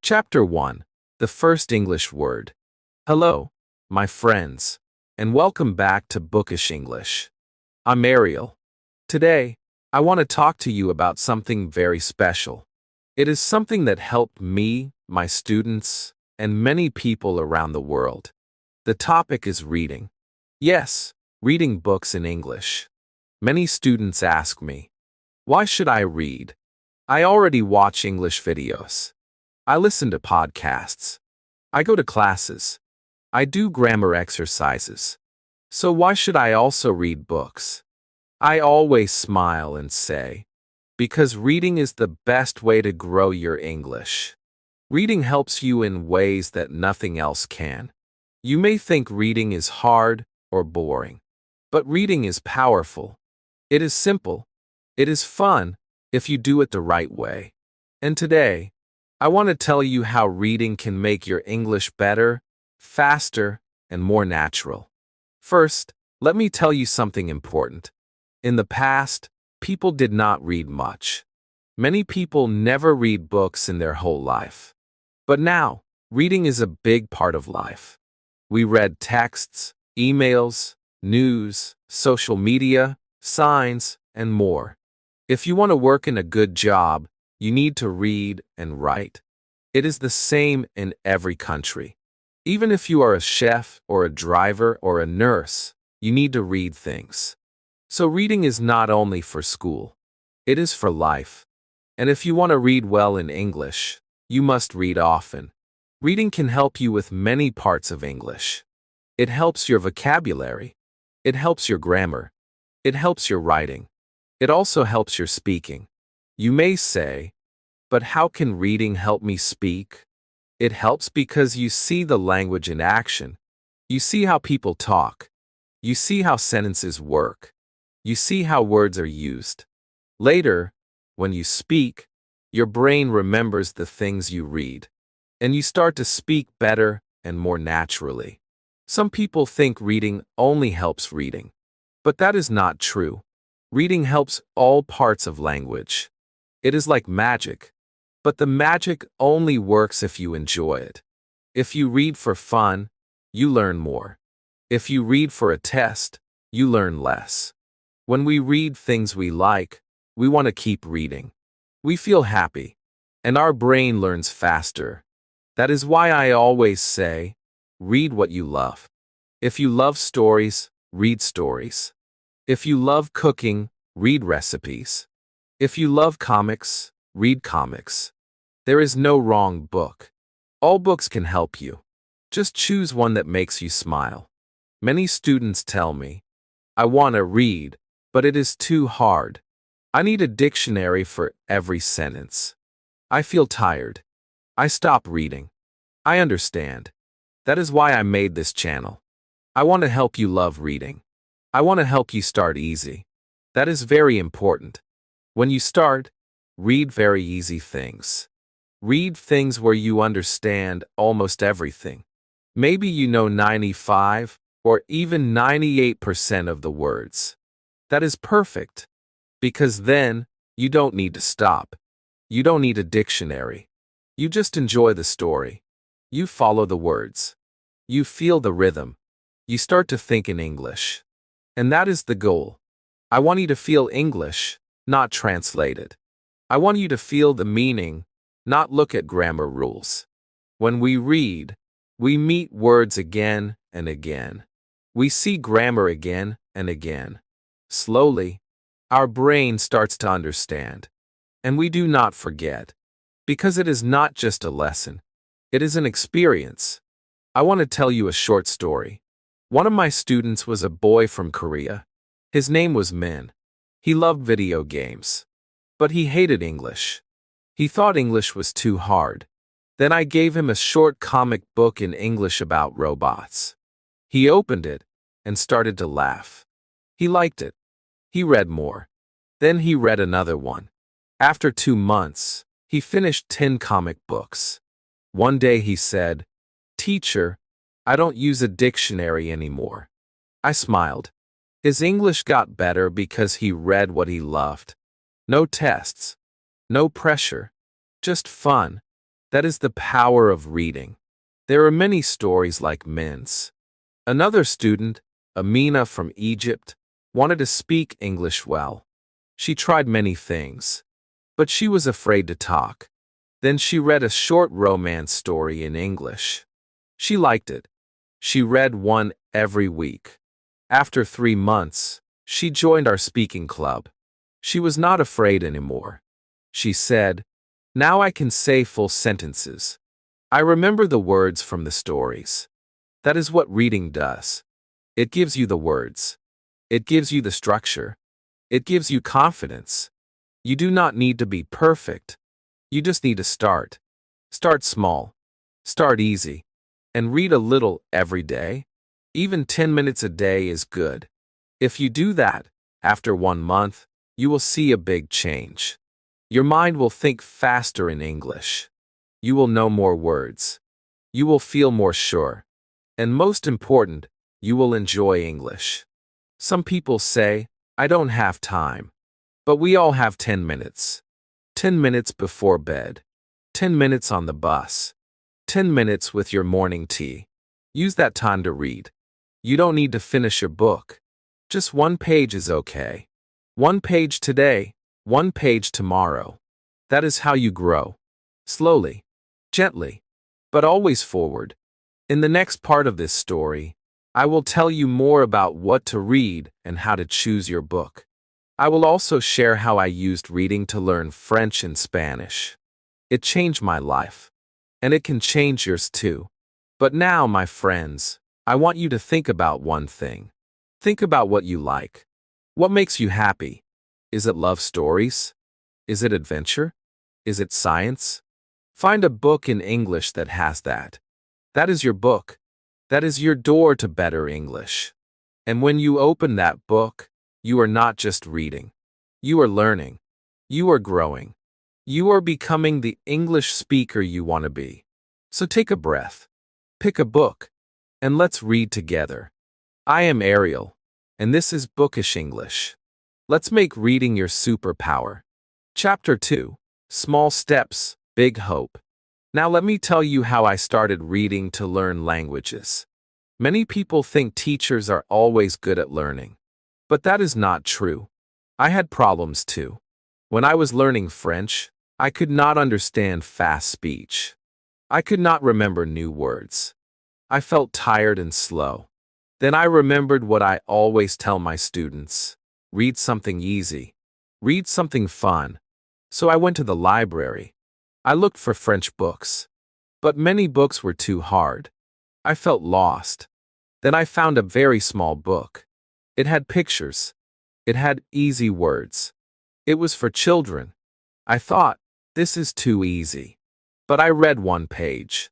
Chapter 1. The First English Word. Hello, my friends, and welcome back to Bookish English. I'm Ariel. Today, I want to talk to you about something very special. It is something that helped me, my students, and many people around the world. The topic is reading. Yes, reading books in English. Many students ask me, why should I read? I already watch English videos. I listen to podcasts. I go to classes. I do grammar exercises. So why should I also read books? I always smile and say, because reading is the best way to grow your English. Reading helps you in ways that nothing else can. You may think reading is hard or boring, but reading is powerful. It is simple. It is fun if you do it the right way. And today, I want to tell you how reading can make your English better, faster, and more natural. First, let me tell you something important. In the past, people did not read much. Many people never read books in their whole life. But now, reading is a big part of life. We read texts, emails, news, social media, signs, and more. If you want to work in a good job, you need to read and write. It is the same in every country. Even if you are a chef or a driver or a nurse, you need to read things. So reading is not only for school. It is for life. And if you want to read well in English, you must read often. Reading can help you with many parts of English. It helps your vocabulary. It helps your grammar. It helps your writing. It also helps your speaking. You may say, but how can reading help me speak? It helps because you see the language in action. You see how people talk. You see how sentences work. You see how words are used. Later, when you speak, your brain remembers the things you read, and you start to speak better and more naturally. Some people think reading only helps reading, but that is not true. Reading helps all parts of language. It is like magic, but the magic only works if you enjoy it. If you read for fun, you learn more. If you read for a test, you learn less. When we read things we like, we want to keep reading. We feel happy, and our brain learns faster. That is why I always say, read what you love. If you love stories, read stories. If you love cooking, read recipes. If you love comics, read comics. There is no wrong book. All books can help you. Just choose one that makes you smile. Many students tell me, I want to read, but it is too hard. I need a dictionary for every sentence. I feel tired. I stop reading. I understand. That is why I made this channel. I want to help you love reading. I want to help you start easy. That is very important. When you start, read very easy things. Read things where you understand almost everything. Maybe you know 95 or even 98% of the words. That is perfect, because then you don't need to stop. You don't need a dictionary. You just enjoy the story. You follow the words. You feel the rhythm. You start to think in English. And that is the goal. I want you to feel English, not translate it. I want you to feel the meaning, not look at grammar rules. When we read, we meet words again and again. We see grammar again and again. Slowly, our brain starts to understand. And we do not forget. Because it is not just a lesson. It is an experience. I want to tell you a short story. One of my students was a boy from Korea. His name was Min. He loved video games. But he hated English. He thought English was too hard. Then I gave him a short comic book in English about robots. He opened it and started to laugh. He liked it. He read more. Then he read another one. After 2 months, he finished 10 comic books. One day he said, "Teacher, I don't use a dictionary anymore." I smiled. His English got better because he read what he loved. No tests. No pressure. Just fun. That is the power of reading. There are many stories like Min's. Another student, Amina from Egypt, wanted to speak English well. She tried many things, but she was afraid to talk. Then she read a short romance story in English. She liked it. She read one every week. After 3 months, she joined our speaking club. She was not afraid anymore. She said, "Now I can say full sentences. I remember the words from the stories." That is what reading does. It gives you the words. It gives you the structure. It gives you confidence. You do not need to be perfect. You just need to start. Start small. Start easy. And read a little every day. Even 10 minutes a day is good. If you do that, after 1 month, you will see a big change. Your mind will think faster in English. You will know more words. You will feel more sure. And most important, you will enjoy English. Some people say, "I don't have time." But we all have 10 minutes. 10 minutes before bed. 10 minutes on the bus. 10 minutes with your morning tea. Use that time to read. You don't need to finish your book. Just 1 page is okay. 1 page today, 1 page tomorrow. That is how you grow. Slowly, gently, but always forward. In the next part of this story, I will tell you more about what to read and how to choose your book. I will also share how I used reading to learn French and Spanish. It changed my life. And it can change yours too. But now, my friends, I want you to think about one thing. Think about what you like. What makes you happy? Is it love stories? Is it adventure? Is it science? Find a book in English that has that. That is your book. That is your door to better English. And when you open that book, you are not just reading. You are learning. You are growing. You are becoming the English speaker you want to be. So take a breath. Pick a book. And let's read together. I am Ariel. And this is Bookish English. Let's make reading your superpower. Chapter 2. Small Steps, Big Hope. Now let me tell you how I started reading to learn languages. Many people think teachers are always good at learning. But that is not true. I had problems too. When I was learning French, I could not understand fast speech. I could not remember new words. I felt tired and slow. Then I remembered what I always tell my students. Read something easy. Read something fun. So I went to the library. I looked for French books. But many books were too hard. I felt lost. Then I found a very small book. It had pictures. It had easy words. It was for children. I thought, this is too easy. But I read 1 page.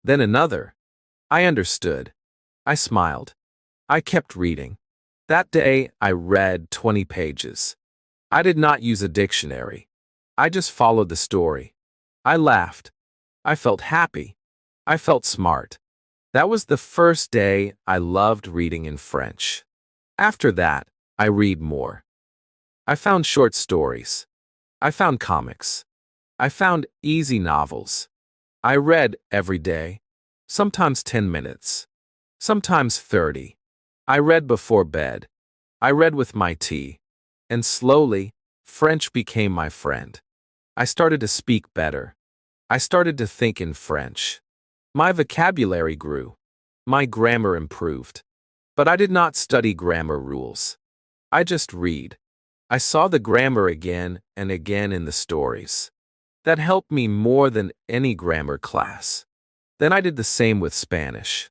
Then another. I understood. I smiled. I kept reading. That day, I read 20 pages. I did not use a dictionary. I just followed the story. I laughed. I felt happy. I felt smart. That was the first day I loved reading in French. After that, I read more. I found short stories. I found comics. I found easy novels. I read every day, sometimes 10 minutes, sometimes 30. I read before bed. I read with my tea. And slowly, French became my friend. I started to speak better. I started to think in French. My vocabulary grew. My grammar improved. But I did not study grammar rules. I just read. I saw the grammar again and again in the stories. That helped me more than any grammar class. Then I did the same with Spanish.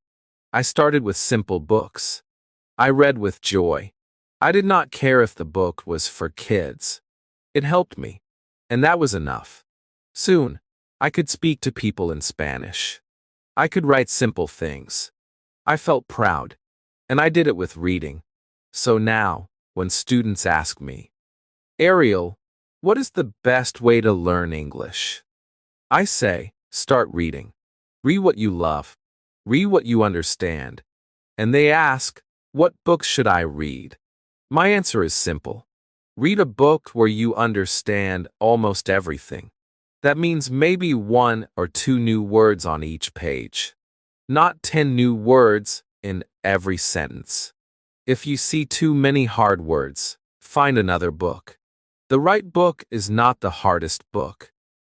I started with simple books. I read with joy. I did not care if the book was for kids. It helped me. And that was enough. Soon, I could speak to people in Spanish. I could write simple things. I felt proud. And I did it with reading. So now, when students ask me, "Ariel, what is the best way to learn English?" I say, start reading. Read what you love. Read what you understand. And they ask, what books should I read? My answer is simple. Read a book where you understand almost everything. That means maybe 1 or 2 new words on each page. Not 10 new words in every sentence. If you see too many hard words, find another book. The right book is not the hardest book.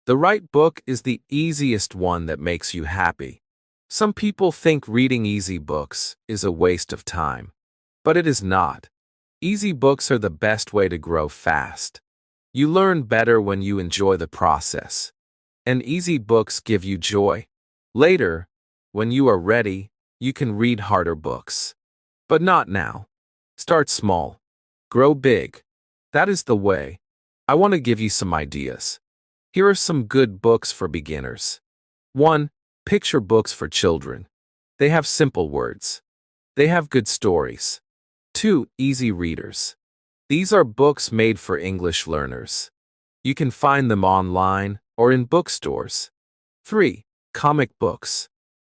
The right book is the easiest one that makes you happy. Some people think reading easy books is a waste of time. But it is not. Easy books are the best way to grow fast. You learn better when you enjoy the process. And easy books give you joy. Later, when you are ready, you can read harder books. But not now. Start small. Grow big. That is the way. I want to give you some ideas. Here are some good books for beginners. 1. Picture books for children. They have simple words. They have good stories. 2. Easy readers. These are books made for English learners. You can find them online or in bookstores. 3. Comic books.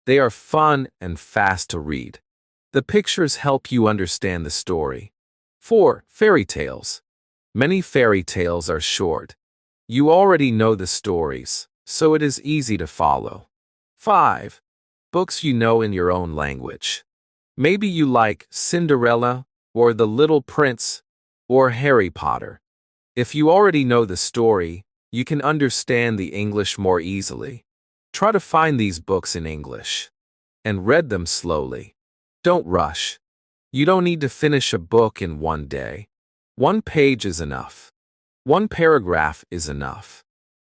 They are fun and fast to read. The pictures help you understand the story. 4. Fairy tales. Many fairy tales are short. You already know the stories, so it is easy to follow. 5. Books you know in your own language. Maybe you like Cinderella, or The Little Prince, or Harry Potter. If you already know the story, you can understand the English more easily. Try to find these books in English. And read them slowly. Don't rush. You don't need to finish a book in one day. 1 page is enough. 1 paragraph is enough.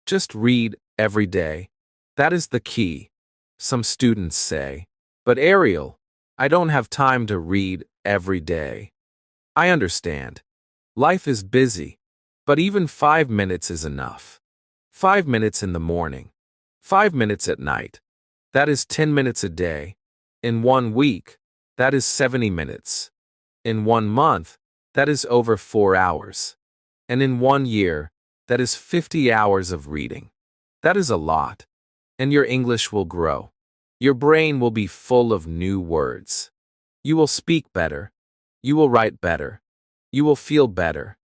Just read every day. That is the key. Some students say, "But Ariel, I don't have time to read every day." I understand. Life is busy, but even 5 minutes is enough. 5 minutes in the morning. 5 minutes at night. That is 10 minutes a day. In 1 week, that is 70 minutes. In 1 month, that is over 4 hours. And in 1 year, that is 50 hours of reading. That is a lot. And your English will grow. Your brain will be full of new words. You will speak better. You will write better. You will feel better.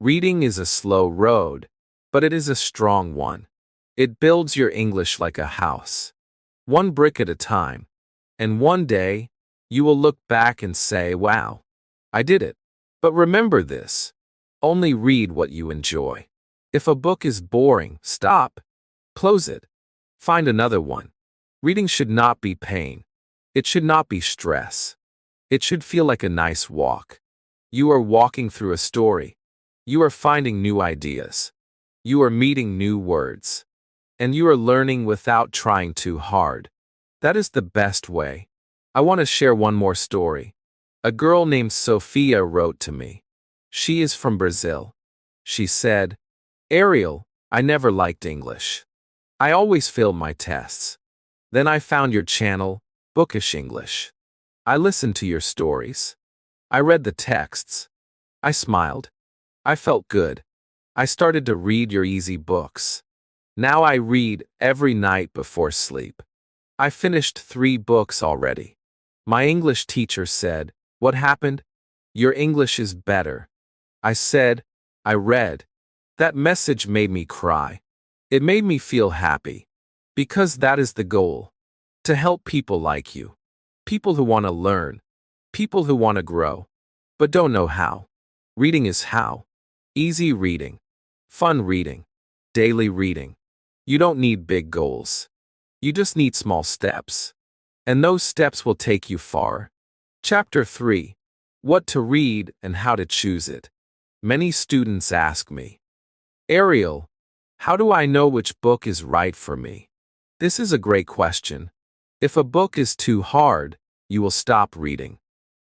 Reading is a slow road, but it is a strong one. It builds your English like a house. 1 brick at a time. And one day, you will look back and say, "Wow, I did it." But remember this. Only read what you enjoy. If a book is boring, stop. Close it. Find another one. Reading should not be pain. It should not be stress. It should feel like a nice walk. You are walking through a story. You are finding new ideas. You are meeting new words. And you are learning without trying too hard. That is the best way. I want to share one more story. A girl named Sophia wrote to me. She is from Brazil. She said, "Ariel, I never liked English. I always failed my tests. Then I found your channel, Bookish English. I listened to your stories. I read the texts. I smiled. I felt good. I started to read your easy books. Now I read every night before sleep. I finished 3 books already. My English teacher said, 'What happened?' 'Your English is better.' I said, 'I read.' That message made me cry. It made me feel happy. Because that is the goal. To help people like you. People who want to learn. People who want to grow. But don't know how. Reading is how. Easy reading. Fun reading. Daily reading. You don't need big goals. You just need small steps. And those steps will take you far. Chapter 3. What to read and how to choose it. Many students ask me, "Ariel, how do I know which book is right for me?" This is a great question. If a book is too hard, you will stop reading.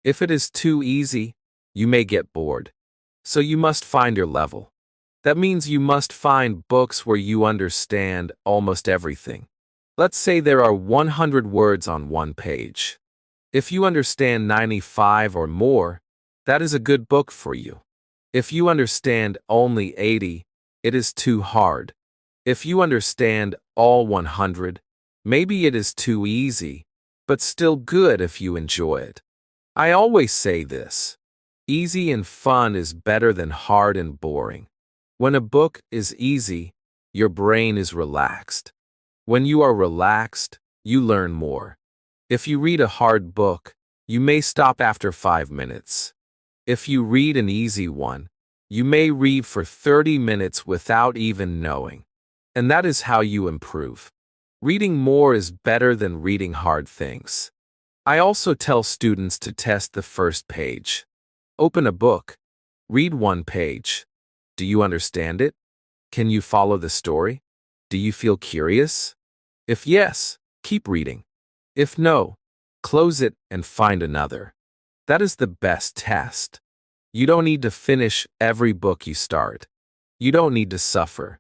If it is too easy, you may get bored. So you must find your level. That means you must find books where you understand almost everything. Let's say there are 100 words on 1 page. If you understand 95 or more, that is a good book for you. If you understand only 80, it is too hard. If you understand all 100, maybe it is too easy, but still good if you enjoy it. I always say this. Easy and fun is better than hard and boring. When a book is easy, your brain is relaxed. When you are relaxed, you learn more. If you read a hard book, you may stop after 5 minutes. If you read an easy one, you may read for 30 minutes without even knowing. And that is how you improve. Reading more is better than reading hard things. I also tell students to test the first page. Open a book. Read one page. Do you understand it? Can you follow the story? Do you feel curious? If yes, keep reading. If no, close it and find another. That is the best test. You don't need to finish every book you start. You don't need to suffer.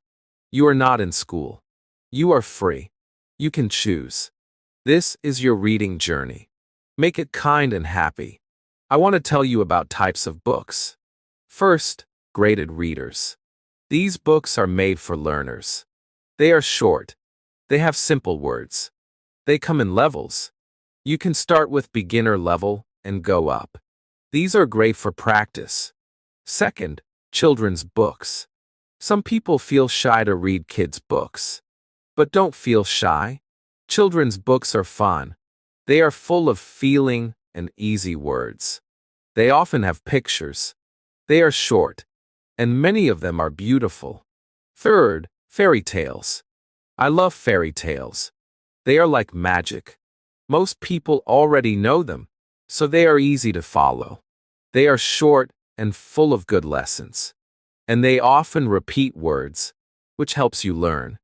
You are not in school. You are free. You can choose. This is your reading journey. Make it kind and happy. I want to tell you about types of books. First, graded readers. These books are made for learners. They are short. They have simple words. They come in levels. You can start with beginner level and go up. These are great for practice. Second, children's books. Some people feel shy to read kids' books. But don't feel shy. Children's books are fun. They are full of feeling and easy words. They often have pictures. They are short, and many of them are beautiful. Third, fairy tales. I love fairy tales. They are like magic. Most people already know them, so they are easy to follow. They are short and full of good lessons. And they often repeat words, which helps you learn.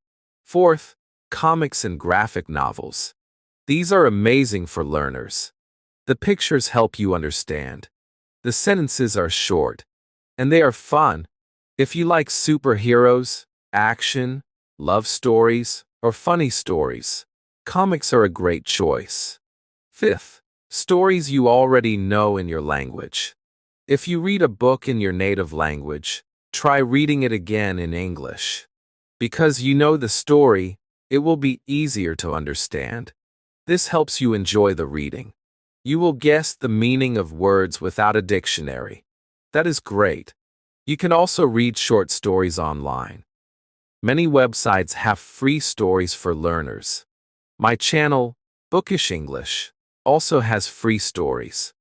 Fourth, comics and graphic novels. These are amazing for learners. The pictures help you understand. The sentences are short, and they are fun. If you like superheroes, action, love stories, or funny stories, comics are a great choice. Fifth, stories you already know in your language. If you read a book in your native language, try reading it again in English. Because you know the story, it will be easier to understand. This helps you enjoy the reading. You will guess the meaning of words without a dictionary. That is great. You can also read short stories online. Many websites have free stories for learners. My channel, Bookish English, also has free stories.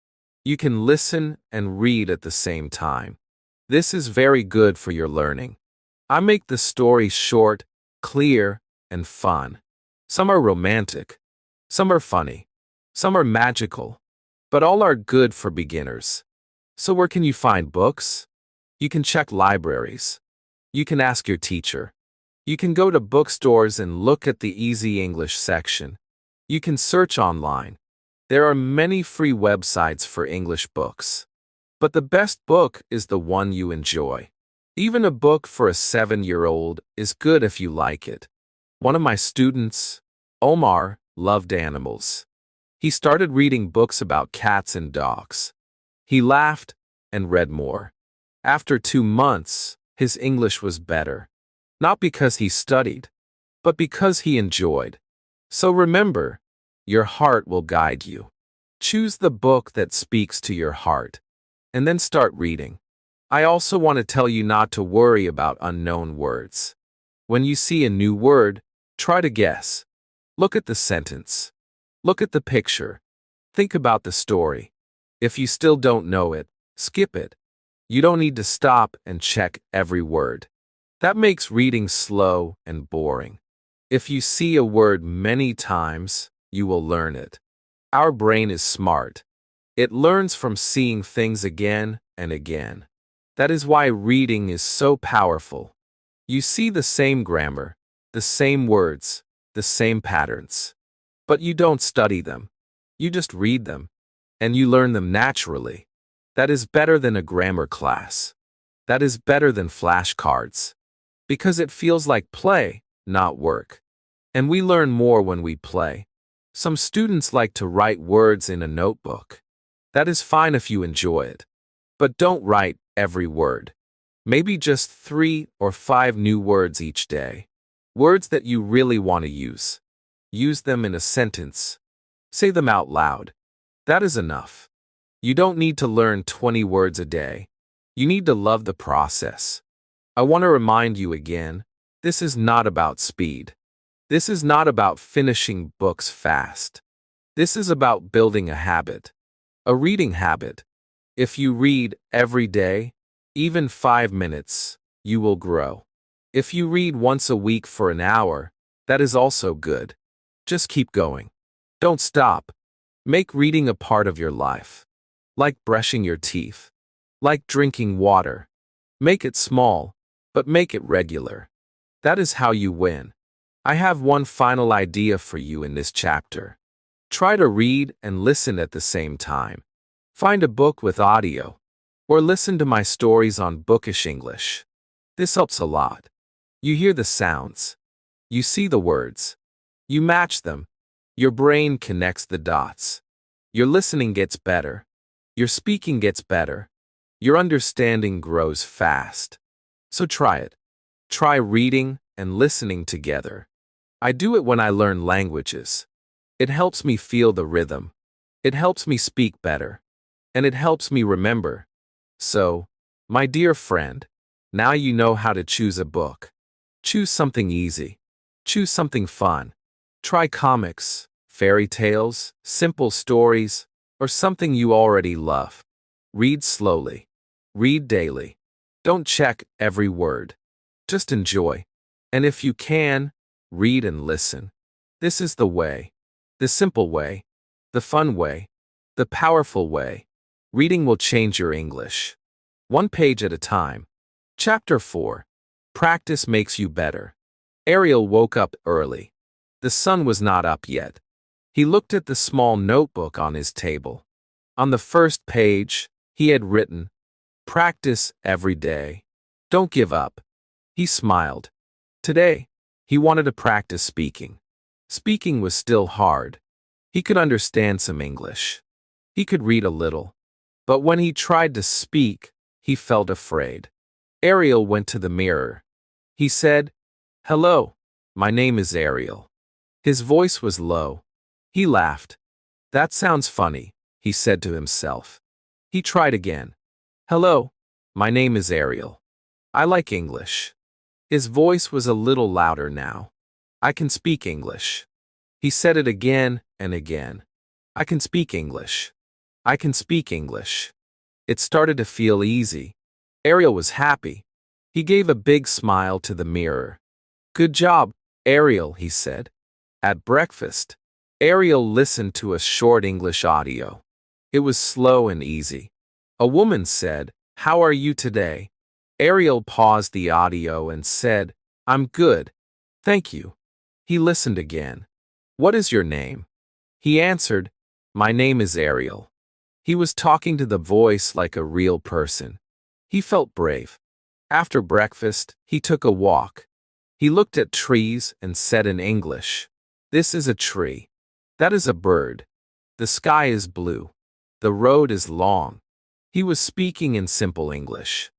You can listen and read at the same time. This is very good for your learning. I make the stories short, clear, and fun. Some are romantic. Some are funny. Some are magical. But all are good for beginners. So where can you find books? You can check libraries. You can ask your teacher. You can go to bookstores and look at the Easy English section. You can search online. There are many free websites for English books. But the best book is the one you enjoy. Even a book for a 7-year-old is good if you like it. One of my students, Omar, loved animals. He started reading books about cats and dogs. He laughed and read more. After 2 months, his English was better. Not because he studied, but because he enjoyed. So remember, your heart will guide you. Choose the book that speaks to your heart, and then start reading. I also want to tell you not to worry about unknown words. When you see a new word, try to guess. Look at the sentence. Look at the picture. Think about the story. If you still don't know it, skip it. You don't need to stop and check every word. That makes reading slow and boring. If you see a word many times, you will learn it. Our brain is smart. It learns from seeing things again and again. That is why reading is so powerful. You see the same grammar, the same words, the same patterns. But you don't study them. You just read them, and you learn them naturally. That is better than a grammar class. That is better than flashcards. Because it feels like play, not work. And we learn more when we play. Some students like to write words in a notebook. That is fine if you enjoy it. But don't write every word. Maybe just 3 or 5 new words each day. Words that you really want to use. Use them in a sentence. Say them out loud. That is enough. You don't need to learn 20 words a day. You need to love the process. I want to remind you again, This is not about speed. This is not about finishing books fast. This is about building a habit, a reading habit. If you read every day, even 5 minutes, you will grow. If you read once a week for an hour, that is also good. Just keep going. Don't stop. Make reading a part of your life. Like brushing your teeth. Like drinking water. Make it small, but make it regular. That is how you win. I have one final idea for you in this chapter. Try to read and listen at the same time. Find a book with audio, or listen to my stories on Bookish English. This helps a lot. You hear the sounds. You see the words. You match them. Your brain connects the dots. Your listening gets better. Your speaking gets better. Your understanding grows fast. So try it. Try reading and listening together. I do it when I learn languages. It helps me feel the rhythm. It helps me speak better. And it helps me remember. So, my dear friend, now you know how to choose a book. Choose something easy. Choose something fun. Try comics, fairy tales, simple stories, or something you already love. Read slowly. Read daily. Don't check every word. Just enjoy. And if you can, read and listen. This is the way. The simple way. The fun way. The powerful way. Reading will change your English. One page at a time. Chapter 4. Practice makes you better. Ariel woke up early. The sun was not up yet. He looked at the small notebook on his table. On the first page, he had written, "Practice every day. Don't give up." He smiled. Today, he wanted to practice speaking. Speaking was still hard. He could understand some English. He could read a little. But when he tried to speak, he felt afraid. Ariel went to the mirror. He said, "Hello, my name is Ariel." His voice was low. He laughed. "That sounds funny," he said to himself. He tried again. "Hello, my name is Ariel. I like English." His voice was a little louder now. "I can speak English." He said it again and again. "I can speak English. I can speak English." It started to feel easy. Ariel was happy. He gave a big smile to the mirror. "Good job, Ariel," he said. At breakfast, Ariel listened to a short English audio. It was slow and easy. A woman said, "How are you today?" Ariel paused the audio and said, "I'm good. Thank you." He listened again. "What is your name?" He answered, "My name is Ariel." He was talking to the voice like a real person. He felt brave. After breakfast, he took a walk. He looked at trees and said in English, "This is a tree. That is a bird. The sky is blue. The road is long." He was speaking in simple English.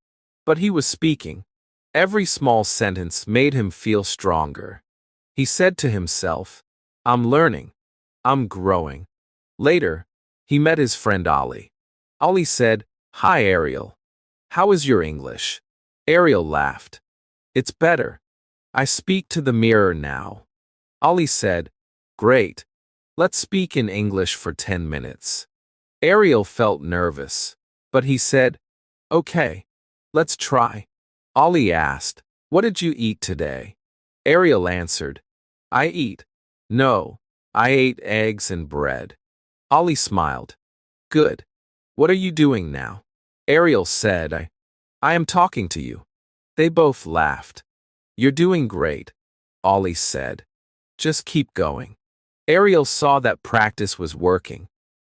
But he was speaking. Every small sentence made him feel stronger. He said to himself, "I'm learning. I'm growing." Later, he met his friend Ollie. Ollie said, "Hi, Ariel. How is your English?" Ariel laughed. "It's better. I speak to the mirror now." Ollie said, "Great. Let's speak in English for 10 minutes. Ariel felt nervous, but he said, "Okay, let's try." Ollie asked, "What did you eat today?" Ariel answered, "I ate eggs and bread." Ollie smiled. "Good. What are you doing now?" Ariel said, I am talking to you." They both laughed. "You're doing great," Ollie said. "Just keep going." Ariel saw that practice was working.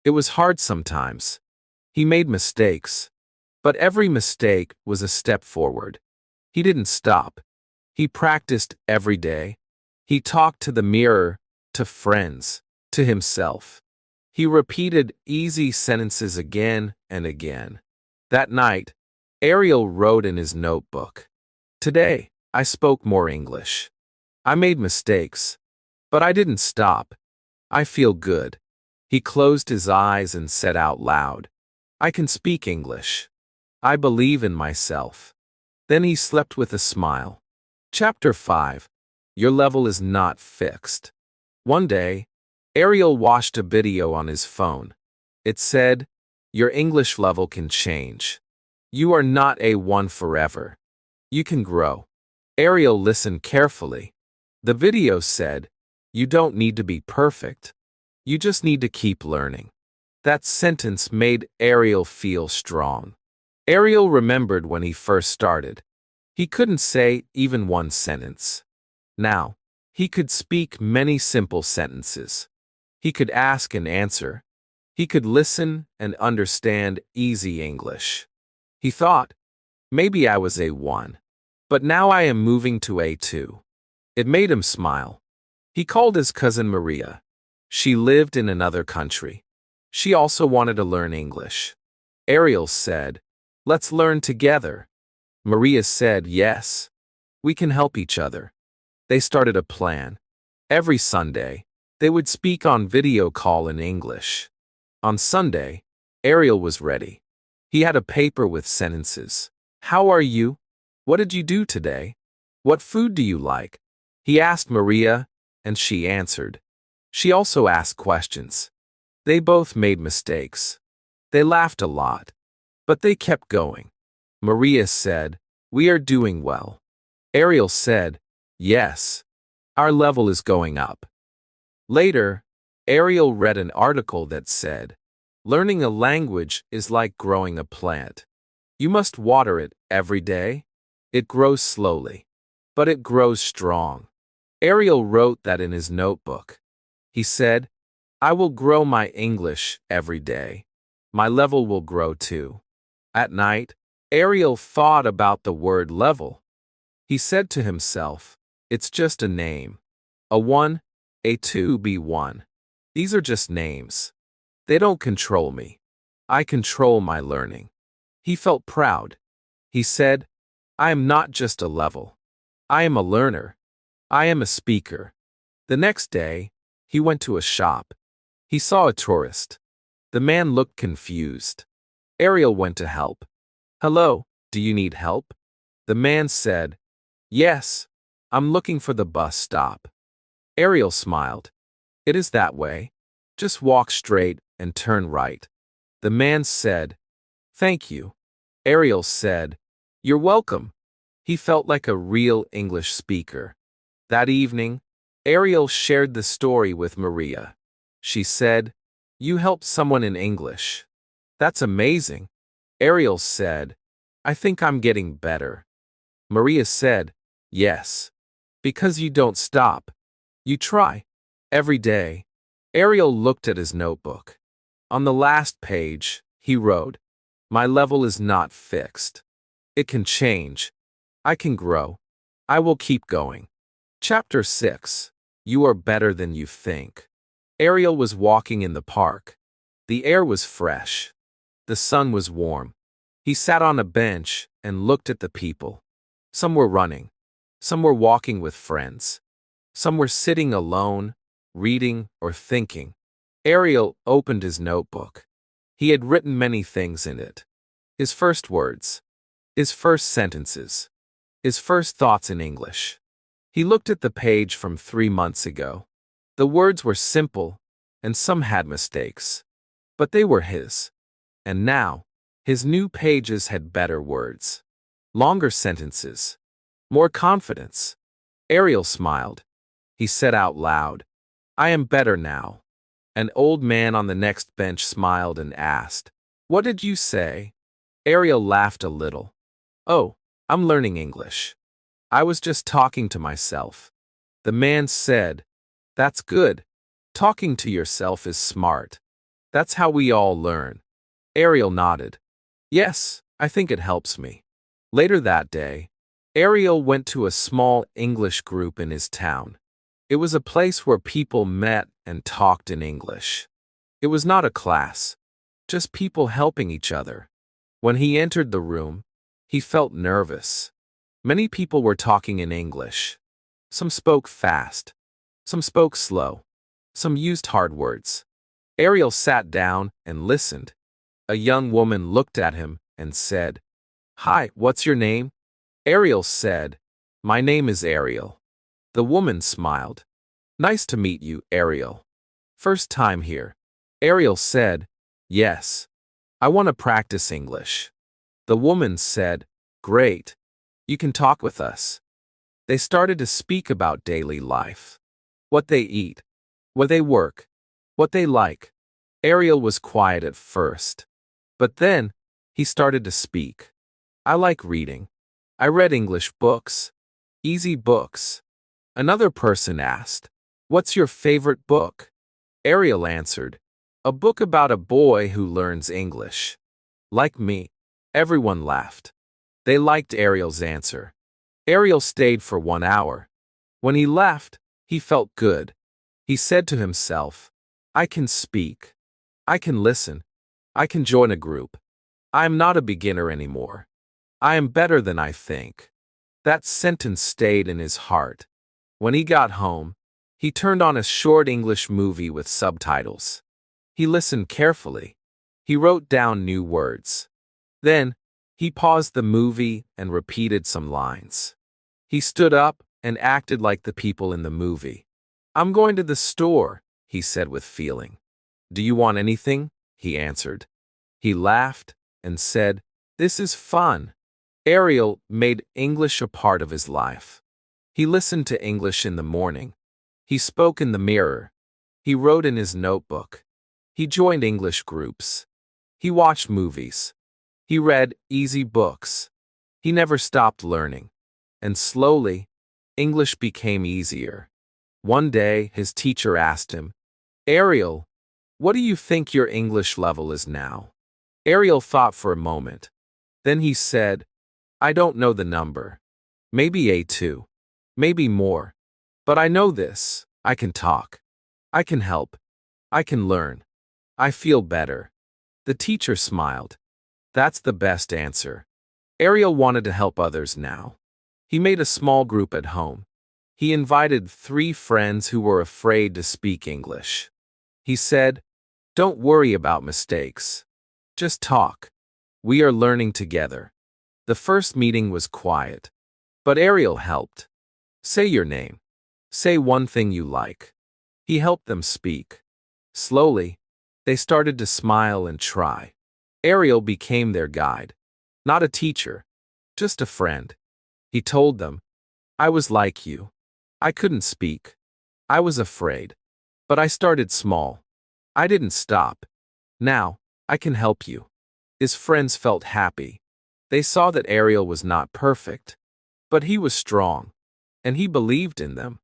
It was hard sometimes. He made mistakes. But every mistake was a step forward. He didn't stop. He practiced every day. He talked to the mirror, to friends, to himself. He repeated easy sentences again and again. That night, Ariel wrote in his notebook, "Today, I spoke more English. I made mistakes, but I didn't stop. I feel good." He closed his eyes and said out loud, "I can speak English. I believe in myself." Then he slept with a smile. Chapter 5. Your level is not fixed. One day, Ariel watched a video on his phone. It said, "Your English level can change. You are not A1 forever. You can grow." Ariel listened carefully. The video said, "You don't need to be perfect. You just need to keep learning." That sentence made Ariel feel strong. Ariel remembered when he first started. He couldn't say even one sentence. Now, he could speak many simple sentences. He could ask and answer. He could listen and understand easy English. He thought, maybe I was A1, but now I am moving to A2. It made him smile. He called his cousin Maria. She lived in another country. She also wanted to learn English. Ariel said, "Let's learn together." Maria said, "Yes, we can help each other." They started a plan. Every Sunday, they would speak on video call in English. On Sunday, Ariel was ready. He had a paper with sentences. "How are you? What did you do today? What food do you like?" He asked Maria, and she answered. She also asked questions. They both made mistakes. They laughed a lot, but they kept going. Maria said, "We are doing well." Ariel said, "Yes, our level is going up." Later, Ariel read an article that said, "Learning a language is like growing a plant. You must water it every day. It grows slowly, but it grows strong." Ariel wrote that in his notebook. He said, "I will grow my English every day. My level will grow too." At night, Ariel thought about the word level. He said to himself, "It's just a name. A1, A2, B1. These are just names. They don't control me. I control my learning." He felt proud. He said, "I am not just a level. I am a learner. I am a speaker." The next day, he went to a shop. He saw a tourist. The man looked confused. Ariel went to help. "Hello, do you need help?" The man said, "Yes, I'm looking for the bus stop." Ariel smiled. "It is that way. Just walk straight and turn right." The man said, "Thank you." Ariel said, "You're welcome." He felt like a real English speaker. That evening, Ariel shared the story with Maria. She said, "You helped someone in English. That's amazing." Ariel said, "I think I'm getting better." Maria said, "Yes, because you don't stop. You try. Every day." Ariel looked at his notebook. On the last page, he wrote, "My level is not fixed. It can change. I can grow. I will keep going." Chapter 6. You are better than you think. Ariel was walking in the park. The air was fresh. The sun was warm. He sat on a bench and looked at the people. Some were running. Some were walking with friends. Some were sitting alone, reading or thinking. Ariel opened his notebook. He had written many things in it. His first words. His first sentences. His first thoughts in English. He looked at the page from 3 months ago. The words were simple, and some had mistakes. But they were his. And now, his new pages had better words. Longer sentences. More confidence. Ariel smiled. He said out loud, "I am better now." An old man on the next bench smiled and asked, "What did you say?" Ariel laughed a little. "Oh, I'm learning English. I was just talking to myself." The man said, "That's good. Talking to yourself is smart. That's how we all learn." Ariel nodded. "Yes, I think it helps me." Later that day, Ariel went to a small English group in his town. It was a place where people met and talked in English. It was not a class, just people helping each other. When he entered the room, he felt nervous. Many people were talking in English. Some spoke fast. Some spoke slow. Some used hard words. Ariel sat down and listened. A young woman looked at him and said, "Hi, what's your name?" Ariel said, My name is Ariel. The woman smiled. Nice to meet you, Ariel. First time here. Ariel said, Yes. I want to practice English. The woman said, Great. You can talk with us. They started to speak about daily life. What they eat. Where they work. What they like. Ariel was quiet at first. But then, he started to speak. I like reading. I read English books. Easy books. Another person asked, What's your favorite book? Ariel answered, A book about a boy who learns English. Like me. Everyone laughed. They liked Ariel's answer. Ariel stayed for 1 hour. When he left, he felt good. He said to himself, I can speak. I can listen. I can join a group. I am not a beginner anymore. I am better than I think. That sentence stayed in his heart. When he got home, he turned on a short English movie with subtitles. He listened carefully. He wrote down new words. Then, he paused the movie and repeated some lines. He stood up and acted like the people in the movie. I'm going to the store, he said with feeling. Do you want anything? He answered. He laughed and said, This is fun. Ariel made English a part of his life. He listened to English in the morning. He spoke in the mirror. He wrote in his notebook. He joined English groups. He watched movies. He read easy books. He never stopped learning. And slowly, English became easier. One day, his teacher asked him, Ariel, what do you think your English level is now? Ariel thought for a moment. Then he said, I don't know the number. Maybe A2. Maybe more. But I know this. I can talk. I can help. I can learn. I feel better. The teacher smiled. That's the best answer. Ariel wanted to help others now. He made a small group at home. He invited 3 friends who were afraid to speak English. He said, Don't worry about mistakes. Just talk. We are learning together. The first meeting was quiet. But Ariel helped. Say your name. Say one thing you like. He helped them speak. Slowly, they started to smile and try. Ariel became their guide. Not a teacher, just a friend. He told them, I was like you. I couldn't speak. I was afraid. But I started small. I didn't stop. Now, I can help you. His friends felt happy. They saw that Ariel was not perfect. But he was strong. And he believed in them.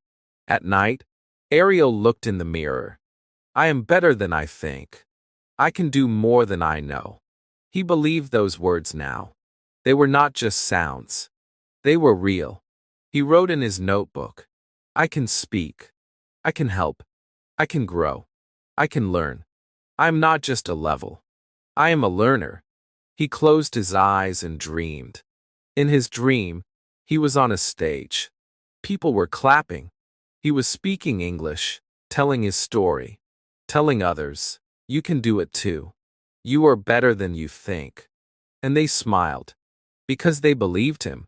At night, Ariel looked in the mirror. I am better than I think. I can do more than I know. He believed those words now. They were not just sounds. They were real. He wrote in his notebook, I can speak. I can help. I can grow. I can learn. I am not just a level. I am a learner. He closed his eyes and dreamed. In his dream, he was on a stage. People were clapping. He was speaking English, telling his story, telling others, you can do it too. You are better than you think. And they smiled. Because they believed him.